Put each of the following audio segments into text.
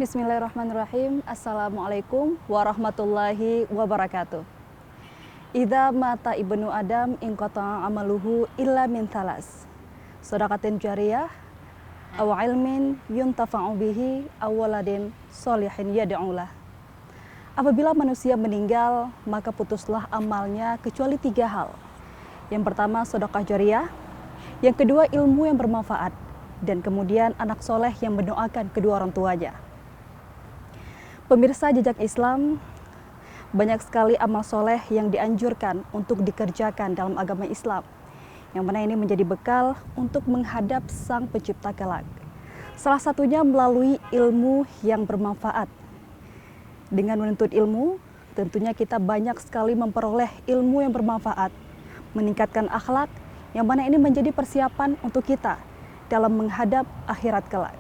Bismillahirrahmanirrahim. Assalamualaikum warahmatullahi wabarakatuh. Idza mata ibnu Adam inqata amaluhu illa min thalas. Shadaqatin jariyah aw ilmin yuntafa'u bihi aw waladin sholihin yad'ulah. Apabila manusia meninggal, maka putuslah amalnya kecuali 3 hal. Yang pertama sedekah jariyah, yang kedua ilmu yang bermanfaat, dan kemudian anak soleh yang mendoakan kedua orang tuanya. Pemirsa Jejak Islam, banyak sekali amal soleh yang dianjurkan untuk dikerjakan dalam agama Islam, yang mana ini menjadi bekal untuk menghadap Sang Pencipta kelak. Salah satunya melalui ilmu yang bermanfaat. Dengan menuntut ilmu, tentunya kita banyak sekali memperoleh ilmu yang bermanfaat, meningkatkan akhlak, yang mana ini menjadi persiapan untuk kita dalam menghadap akhirat kelak.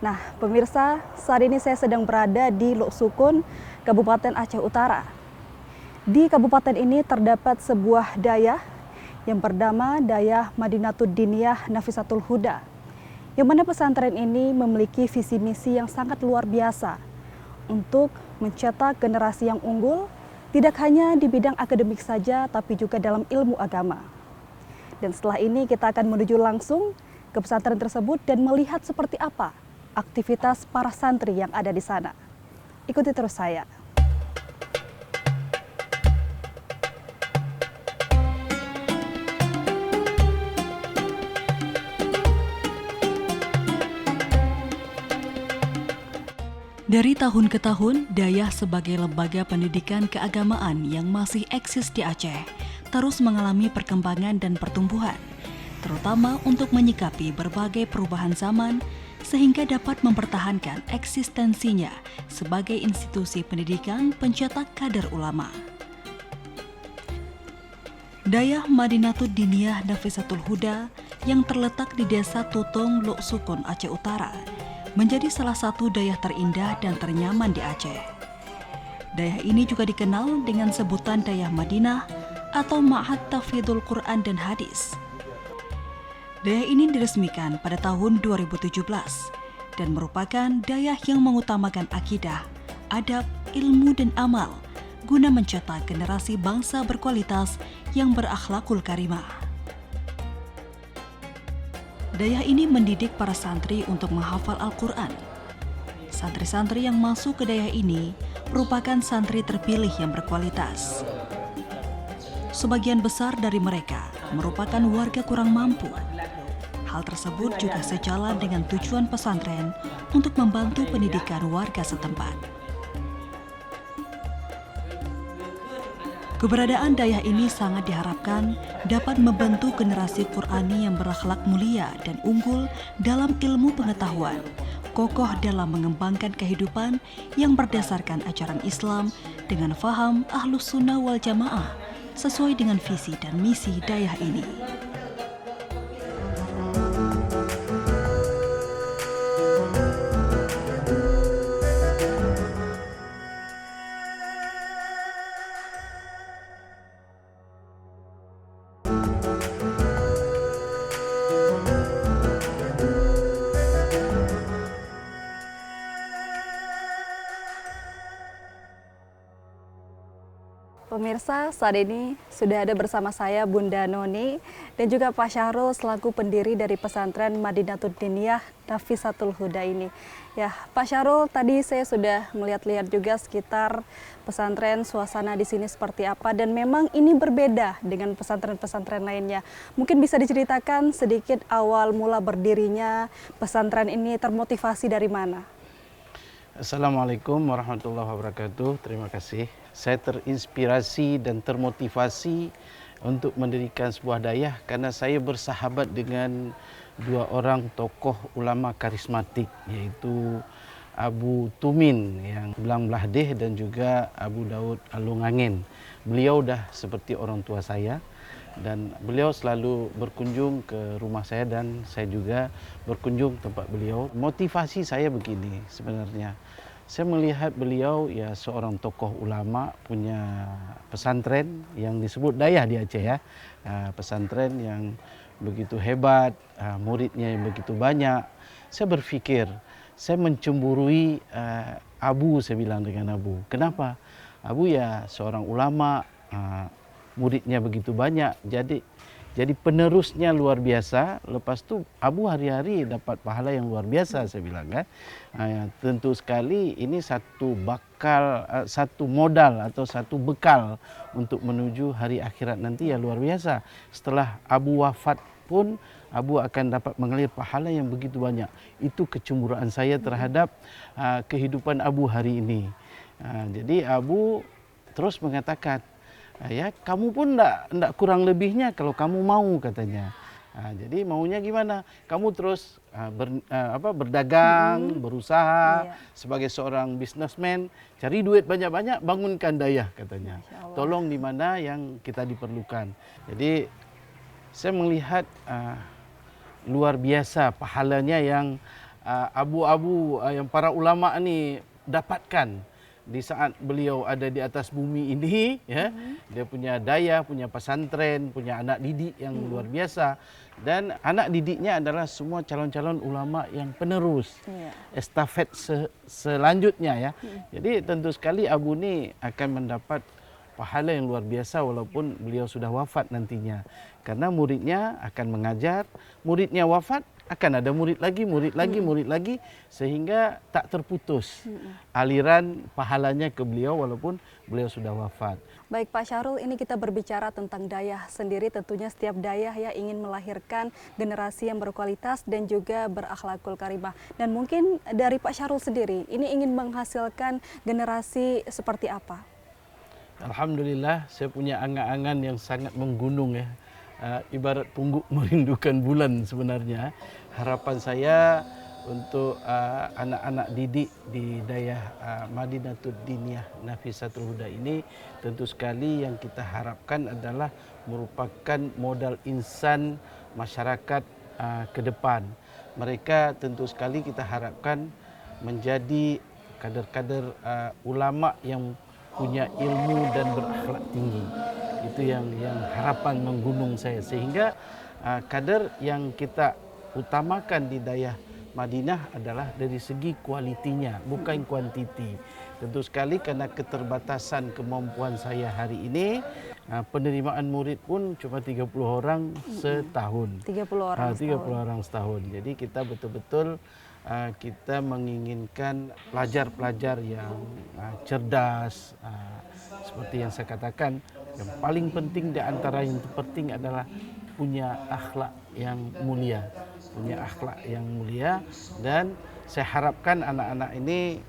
Nah, pemirsa, saat ini saya sedang berada di Lok Sukun, Kabupaten Aceh Utara. Di kabupaten ini terdapat sebuah dayah yang bernama Dayah Madinatud Diniyah Nafisatul Huda, yang mana pesantren ini memiliki visi misi yang sangat luar biasa untuk mencetak generasi yang unggul, tidak hanya di bidang akademik saja, tapi juga dalam ilmu agama. Dan setelah ini kita akan menuju langsung ke pesantren tersebut dan melihat seperti apa aktivitas para santri yang ada di sana. Ikuti terus saya. Dari tahun ke tahun, Dayah sebagai lembaga pendidikan keagamaan yang masih eksis di Aceh terus mengalami perkembangan dan pertumbuhan, terutama untuk menyikapi berbagai perubahan zaman sehingga dapat mempertahankan eksistensinya sebagai institusi pendidikan pencetak kader ulama. Dayah Madinatud Diniyah Nafisatul Huda yang terletak di Desa Tutong, Lok Sukun, Aceh Utara, menjadi salah satu dayah terindah dan ternyaman di Aceh. Dayah ini juga dikenal dengan sebutan Dayah Madinah atau Ma'had Tahfidzul Quran dan Hadis. Dayah ini diresmikan pada tahun 2017 dan merupakan dayah yang mengutamakan akidah, adab, ilmu, dan amal guna mencetak generasi bangsa berkualitas yang berakhlakul karimah. Dayah ini mendidik para santri untuk menghafal Al-Quran. Santri-santri yang masuk ke dayah ini merupakan santri terpilih yang berkualitas. Sebagian besar dari mereka merupakan warga kurang mampu. Hal tersebut juga sejalan dengan tujuan pesantren untuk membantu pendidikan warga setempat. Keberadaan dayah ini sangat diharapkan dapat membentuk generasi Qurani yang berakhlak mulia dan unggul dalam ilmu pengetahuan, kokoh dalam mengembangkan kehidupan yang berdasarkan ajaran Islam dengan faham Ahlus Sunnah wal Jamaah sesuai dengan visi dan misi dayah ini. Pemirsa, saat ini sudah ada bersama saya Bunda Noni dan juga Pak Syahrul selaku pendiri dari pesantren Madinatud Diniyah Nafisatul Huda ini. Ya, Pak Syahrul, tadi saya sudah melihat-lihat juga sekitar pesantren, suasana di sini seperti apa, dan memang ini berbeda dengan pesantren-pesantren lainnya. Mungkin bisa diceritakan sedikit awal mula berdirinya pesantren ini, termotivasi dari mana? Assalamualaikum warahmatullahi wabarakatuh. Terima kasih. Saya terinspirasi dan termotivasi untuk mendirikan sebuah dayah karena saya bersahabat dengan 2 orang tokoh ulama karismatik, yaitu Abu Tumin yang Belang Blahdeh dan juga Abu Daud Alungangin. Beliau dah seperti orang tua saya dan beliau selalu berkunjung ke rumah saya dan saya juga berkunjung tempat beliau. Motivasi saya begini sebenarnya. Saya melihat beliau ya seorang tokoh ulama, punya pesantren yang disebut dayah di Aceh ya. Pesantren yang begitu hebat, muridnya yang begitu banyak. Saya berpikir saya mencemburui Abu, saya bilang dengan Abu. Kenapa? Abu ya seorang ulama, muridnya begitu banyak, jadi penerusnya luar biasa. Lepas tu Abu hari-hari dapat pahala yang luar biasa, saya bilang kan. Tentu sekali ini satu modal atau satu bekal untuk menuju hari akhirat nanti yang luar biasa. Setelah Abu wafat pun Abu akan dapat mengalir pahala yang begitu banyak. Itu kecemburuan saya terhadap kehidupan Abu hari ini. Jadi Abu terus mengatakan, ya kamu pun ndak kurang lebihnya kalau kamu mau, katanya. Jadi maunya gimana? Kamu terus berdagang, berusaha sebagai seorang businessman, cari duit banyak-banyak, bangunkan dayah, katanya. Tolong di mana yang kita diperlukan. Jadi saya melihat luar biasa pahalanya yang abu-abu yang para ulama ni dapatkan di saat beliau ada di atas bumi ini, ya. Dia punya dayah, punya pesantren, punya anak didik yang luar biasa, dan anak didiknya adalah semua calon-calon ulama yang penerus, estafet selanjutnya, ya. Jadi tentu sekali Abu ni akan mendapat pahala yang luar biasa walaupun beliau sudah wafat nantinya, karena muridnya akan mengajar, muridnya wafat, akan ada murid lagi, sehingga tak terputus aliran pahalanya ke beliau walaupun beliau sudah wafat. Baik Pak Syahrul, ini kita berbicara tentang dayah sendiri. Tentunya setiap dayah ya ingin melahirkan generasi yang berkualitas dan juga berakhlakul karimah. Dan mungkin dari Pak Syahrul sendiri, ini ingin menghasilkan generasi seperti apa? Alhamdulillah, saya punya angan-angan yang sangat menggunung, ya. Ibarat pungguk merindukan bulan sebenarnya. Harapan saya untuk anak-anak didik di dayah Madinatul Diniyah Nafisatul Huda ini, tentu sekali yang kita harapkan adalah merupakan modal insan masyarakat ke depan. Mereka tentu sekali kita harapkan menjadi kader-kader ulama yang punya ilmu dan berakhlak tinggi. Itu yang harapan menggunung saya, sehingga kader yang kita utamakan di dayah Madinah adalah dari segi kualitinya, bukan kuantiti. Tentu sekali karena keterbatasan kemampuan saya hari ini, penerimaan murid pun cuma 30 orang setahun. 30 orang 30 orang setahun. Jadi kita betul-betul kita menginginkan pelajar-pelajar yang cerdas, seperti yang saya katakan, yang paling penting di antara yang terpenting adalah punya akhlak yang mulia, dan saya harapkan anak-anak ini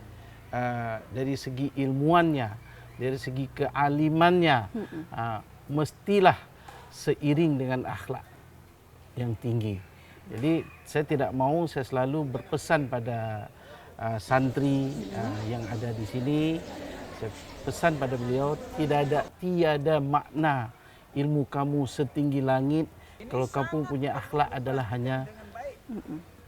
dari segi ilmuannya, dari segi kealimannya, mestilah seiring dengan akhlak yang tinggi. Jadi saya tidak mau, saya selalu berpesan pada santri yang ada di sini, saya pesan pada beliau, tiada makna ilmu kamu setinggi langit kalau kamu punya akhlak adalah hanya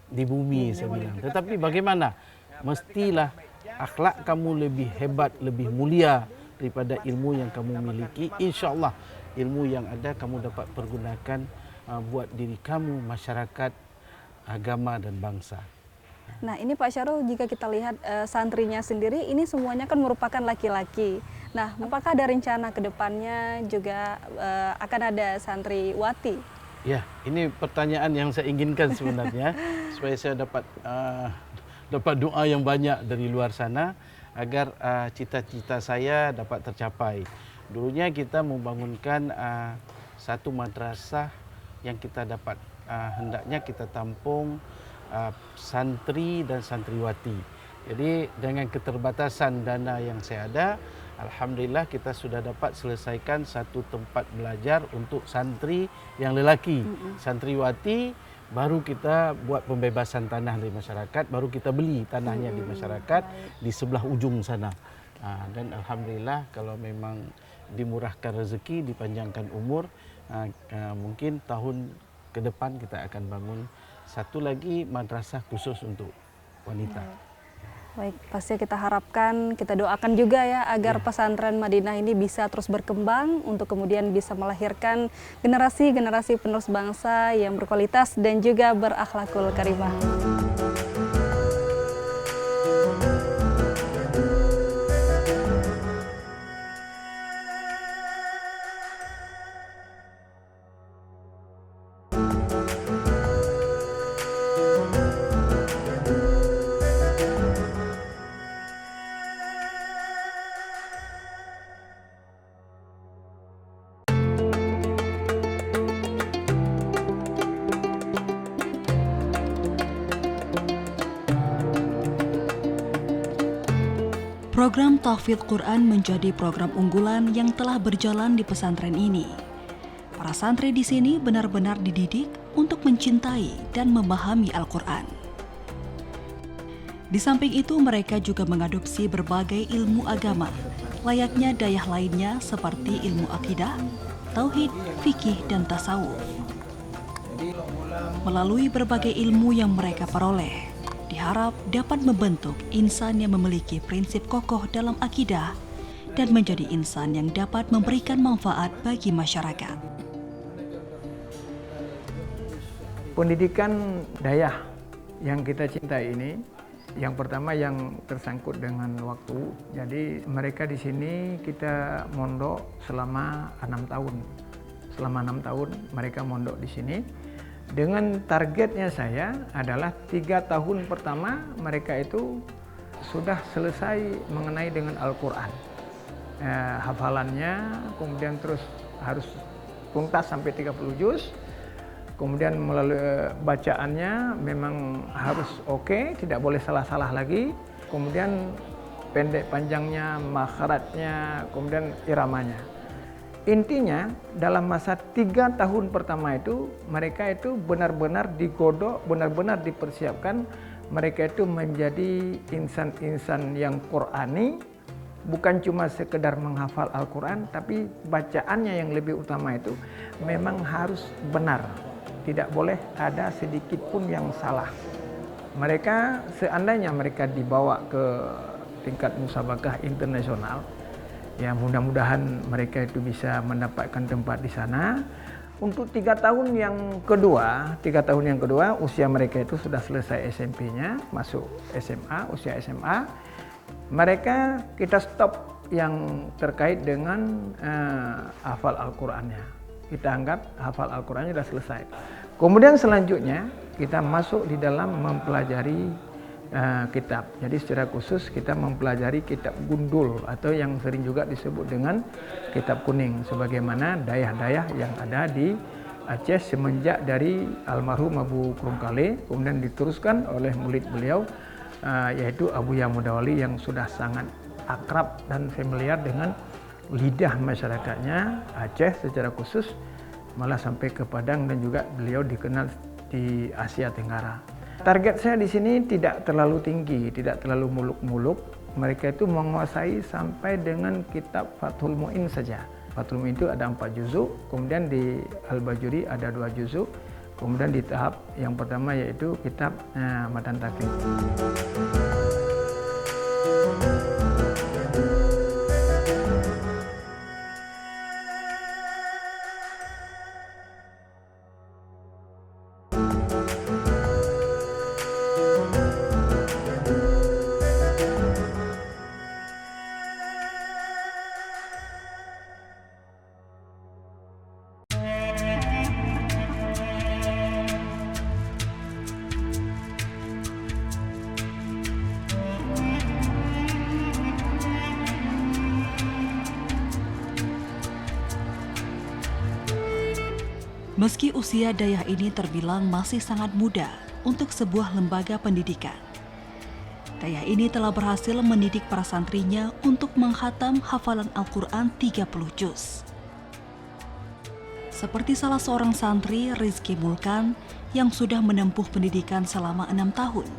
di bumi, saya bilang. Tetapi bagaimana? Mestilah akhlak kamu lebih hebat, lebih mulia daripada ilmu yang kamu miliki. InsyaAllah ilmu yang ada kamu dapat pergunakan buat diri kamu, masyarakat, agama dan bangsa. Nah ini Pak Syahrul, jika kita lihat santrinya sendiri, ini semuanya kan merupakan laki-laki. Nah apakah ada rencana ke depannya juga akan ada santriwati? Ya, ini pertanyaan yang saya inginkan sebenarnya, supaya saya dapat doa yang banyak dari luar sana, agar cita-cita saya dapat tercapai. Dulunya kita membangunkan satu madrasah yang kita dapat, hendaknya kita tampung santri dan santriwati. Jadi dengan keterbatasan dana yang saya ada, alhamdulillah kita sudah dapat selesaikan satu tempat belajar untuk santri yang lelaki. Santriwati baru kita buat pembebasan tanah dari masyarakat, baru kita beli tanahnya di masyarakat di sebelah ujung sana. Dan alhamdulillah kalau memang dimurahkan rezeki, dipanjangkan umur, mungkin tahun ke depan kita akan bangun satu lagi madrasah khusus untuk wanita. Baik, pasti kita harapkan, kita doakan juga ya agar pesantren Madinah ini bisa terus berkembang untuk kemudian bisa melahirkan generasi-generasi penerus bangsa yang berkualitas dan juga berakhlakul karimah. Program Tahfidz Quran menjadi program unggulan yang telah berjalan di pesantren ini. Para santri di sini benar-benar dididik untuk mencintai dan memahami Al-Quran. Di samping itu, mereka juga mengadopsi berbagai ilmu agama, layaknya dayah lainnya seperti ilmu akidah, tauhid, fikih, dan tasawuf. Melalui berbagai ilmu yang mereka peroleh, diharap dapat membentuk insan yang memiliki prinsip kokoh dalam akidah dan menjadi insan yang dapat memberikan manfaat bagi masyarakat. Pendidikan dayah yang kita cintai ini, yang pertama yang tersangkut dengan waktu. Jadi mereka di sini kita mondok selama 6 tahun. Selama 6 tahun mereka mondok di sini. Dengan targetnya saya adalah 3 tahun pertama mereka itu sudah selesai mengenai dengan Al-Quran. Hafalannya, kemudian terus harus tuntas sampai 30 juz. Kemudian melalui bacaannya memang harus oke, tidak boleh salah-salah lagi. Kemudian pendek panjangnya, makharatnya, kemudian iramanya. Intinya dalam masa 3 tahun pertama itu mereka itu benar-benar digodok, benar-benar dipersiapkan. Mereka itu menjadi insan-insan yang Qurani, bukan cuma sekedar menghafal Al-Quran, tapi bacaannya yang lebih utama itu memang harus benar. Tidak boleh ada sedikit pun yang salah. Mereka seandainya mereka dibawa ke tingkat musabakah internasional, ya mudah-mudahan mereka itu bisa mendapatkan tempat di sana. Untuk 3 tahun yang kedua, usia mereka itu sudah selesai SMP-nya, masuk SMA, usia SMA. Mereka kita stop yang terkait dengan hafal Al-Qurannya. Kita anggap hafal Al-Qurannya sudah selesai. Kemudian selanjutnya kita masuk di dalam mempelajari kitab. Jadi secara khusus kita mempelajari kitab gundul atau yang sering juga disebut dengan kitab kuning. Sebagaimana dayah-dayah yang ada di Aceh semenjak dari almarhum Abu Krungkale, kemudian diteruskan oleh murid beliau yaitu Abu Yamudawali yang sudah sangat akrab dan familiar dengan lidah masyarakatnya Aceh secara khusus, malah sampai ke Padang, dan juga beliau dikenal di Asia Tenggara. Target saya di sini tidak terlalu tinggi, tidak terlalu muluk-muluk. Mereka itu menguasai sampai dengan kitab Fathul Mu'in saja. Fathul Mu'in itu ada 4 juzuk, kemudian di Al-Bajuri ada 2 juzuk, kemudian di tahap yang pertama yaitu kitab Matan Taklid. Meski usia dayah ini terbilang masih sangat muda untuk sebuah lembaga pendidikan, dayah ini telah berhasil mendidik para santrinya untuk menghatam hafalan Al-Quran 30 juz. Seperti salah seorang santri, Rizky Mulkan, yang sudah menempuh pendidikan selama 6 tahun.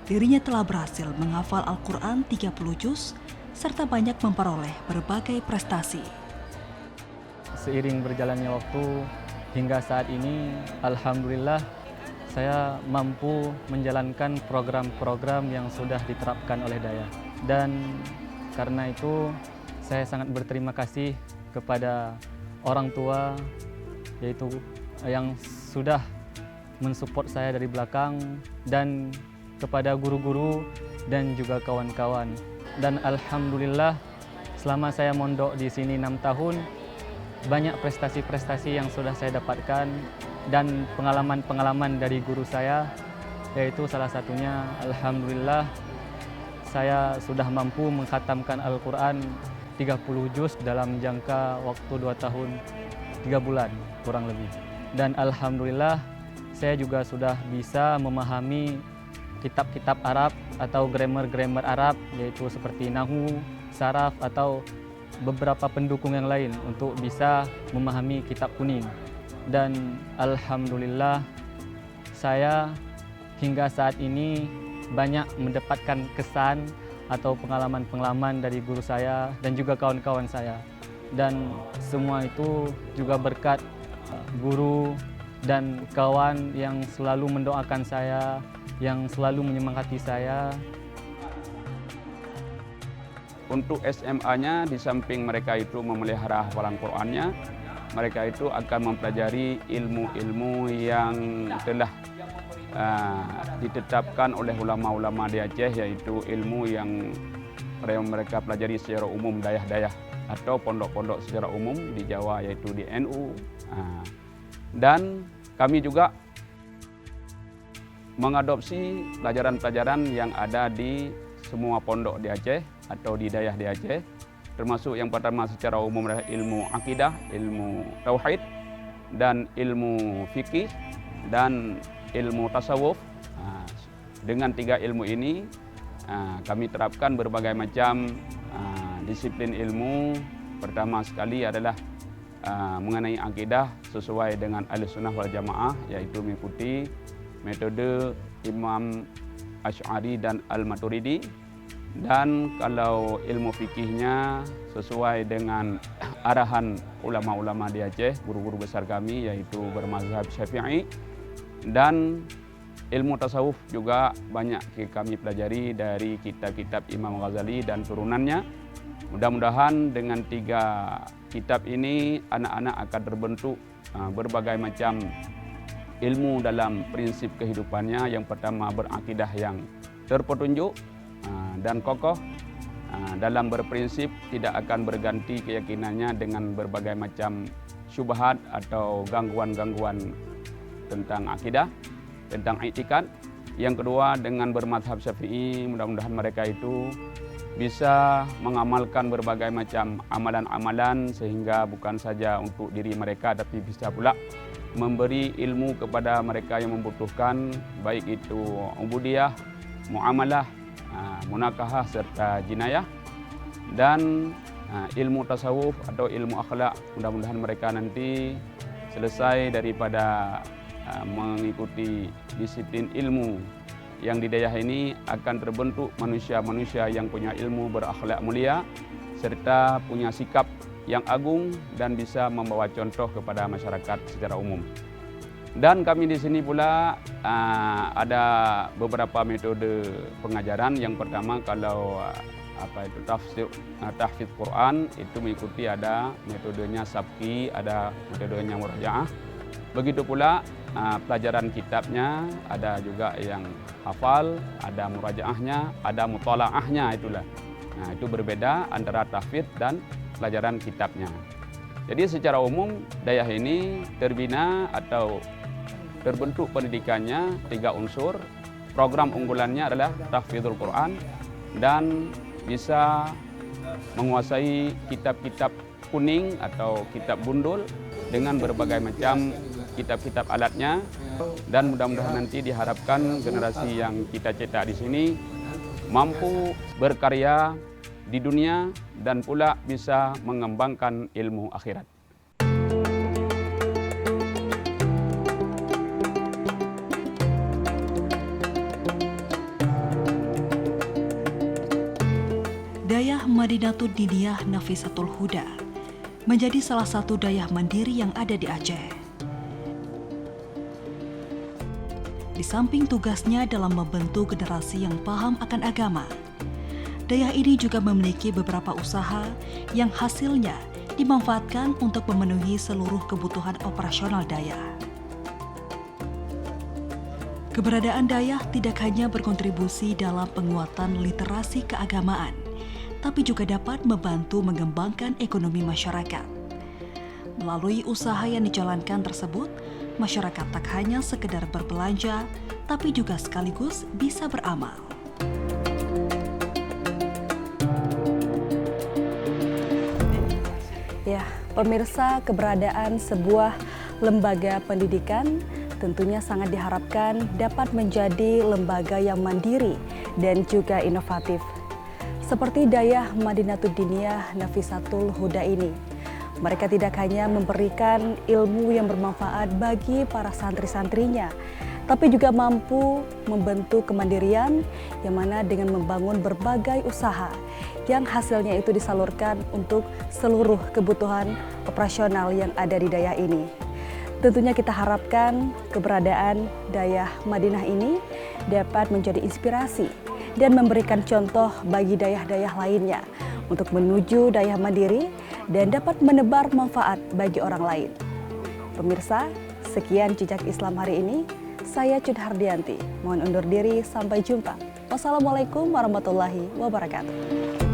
Dirinya telah berhasil menghafal Al-Quran 30 juz serta banyak memperoleh berbagai prestasi. Seiring berjalannya waktu, hingga saat ini, alhamdulillah, saya mampu menjalankan program-program yang sudah diterapkan oleh dayah. Dan karena itu, saya sangat berterima kasih kepada orang tua, yaitu yang sudah mensupport saya dari belakang, dan kepada guru-guru dan juga kawan-kawan. Dan alhamdulillah, selama saya mondok di sini 6 tahun, banyak prestasi-prestasi yang sudah saya dapatkan dan pengalaman-pengalaman dari guru saya, yaitu salah satunya alhamdulillah saya sudah mampu mengkhatamkan Al-Quran 30 juz dalam jangka waktu 2 tahun 3 bulan kurang lebih. Dan alhamdulillah saya juga sudah bisa memahami kitab-kitab Arab atau grammar-grammar Arab, yaitu seperti nahu, saraf, atau beberapa pendukung yang lain untuk bisa memahami kitab kuning. Dan alhamdulillah saya hingga saat ini banyak mendapatkan kesan atau pengalaman-pengalaman dari guru saya dan juga kawan-kawan saya. Dan semua itu juga berkat guru dan kawan yang selalu mendoakan saya, yang selalu menyemangati saya. Untuk SMA-nya, di samping mereka itu memelihara hafalan Qur'annya, mereka itu akan mempelajari ilmu-ilmu yang telah ditetapkan oleh ulama-ulama di Aceh, yaitu ilmu yang mereka pelajari secara umum dayah-dayah atau pondok-pondok secara umum di Jawa, yaitu di NU. Dan kami juga mengadopsi pelajaran-pelajaran yang ada di semua pondok di Aceh atau di dayah di Aceh, termasuk yang pertama secara umum adalah ilmu akidah, ilmu tauhid, dan ilmu fikih, dan ilmu tasawuf. Dengan 3 ilmu ini kami terapkan berbagai macam disiplin ilmu. Pertama sekali adalah mengenai akidah sesuai dengan Ahlussunnah wal Jamaah, yaitu mengikuti metode Imam Asy'ari dan Al-Maturidi. Dan kalau ilmu fikihnya sesuai dengan arahan ulama-ulama di Aceh, guru-guru besar kami, yaitu bermazhab Syafi'i. Dan ilmu tasawuf juga banyak kami pelajari dari kitab-kitab Imam Ghazali dan turunannya. Mudah-mudahan dengan 3 kitab ini anak-anak akan terbentuk berbagai macam ilmu dalam prinsip kehidupannya. Yang pertama, berakidah yang terpetunjuk dan kokoh dalam berprinsip, tidak akan berganti keyakinannya dengan berbagai macam syubhat atau gangguan-gangguan tentang akidah, tentang i'tikad. Yang kedua, dengan bermadhab Syafi'i, mudah-mudahan mereka itu bisa mengamalkan berbagai macam amalan-amalan, sehingga bukan saja untuk diri mereka, tapi bisa pula memberi ilmu kepada mereka yang membutuhkan, baik itu ubudiyah, muamalah, munakahah, serta jinayah. Dan ilmu tasawuf atau ilmu akhlak, mudah-mudahan mereka nanti selesai daripada mengikuti disiplin ilmu yang di dayah ini, akan terbentuk manusia-manusia yang punya ilmu, berakhlak mulia, serta punya sikap yang agung dan bisa membawa contoh kepada masyarakat secara umum. Dan kami di sini pula ada beberapa metode pengajaran. Yang pertama, kalau tahfidz Quran, itu mengikuti ada metodenya sabki, ada metodenya murajaah. Begitu pula pelajaran kitabnya, ada juga yang hafal, ada murajaahnya, ada mutalaahnya, itulah. Nah, itu berbeda antara tahfidz dan pelajaran kitabnya. Jadi secara umum dayah ini terbina atau terbentuk pendidikannya 3 unsur. Program unggulannya adalah tahfidzul Quran dan bisa menguasai kitab-kitab kuning atau kitab gundul dengan berbagai macam kitab-kitab alatnya. Dan mudah-mudahan nanti diharapkan generasi yang kita cetak di sini mampu berkarya di dunia dan pula bisa mengembangkan ilmu akhirat. Dayah Madinatud Diniyah Nafisatul Huda menjadi salah satu dayah mandiri yang ada di Aceh. Di samping tugasnya dalam membentuk generasi yang paham akan agama, dayah ini juga memiliki beberapa usaha yang hasilnya dimanfaatkan untuk memenuhi seluruh kebutuhan operasional dayah. Keberadaan dayah tidak hanya berkontribusi dalam penguatan literasi keagamaan, tapi juga dapat membantu mengembangkan ekonomi masyarakat. Melalui usaha yang dijalankan tersebut, masyarakat tak hanya sekedar berbelanja, tapi juga sekaligus bisa beramal. Ya, pemirsa, keberadaan sebuah lembaga pendidikan tentunya sangat diharapkan dapat menjadi lembaga yang mandiri dan juga inovatif. Seperti Dayah Madinatud Diniyah Nafisatul Huda ini, mereka tidak hanya memberikan ilmu yang bermanfaat bagi para santri-santrinya, tapi juga mampu membentuk kemandirian yang mana dengan membangun berbagai usaha yang hasilnya itu disalurkan untuk seluruh kebutuhan operasional yang ada di Dayah ini. Tentunya kita harapkan keberadaan Dayah Madinah ini dapat menjadi inspirasi dan memberikan contoh bagi dayah-dayah lainnya untuk menuju dayah mandiri dan dapat menebar manfaat bagi orang lain. Pemirsa, sekian Jejak Islam hari ini. Saya Cud Hardianti, mohon undur diri, sampai jumpa. Wassalamualaikum warahmatullahi wabarakatuh.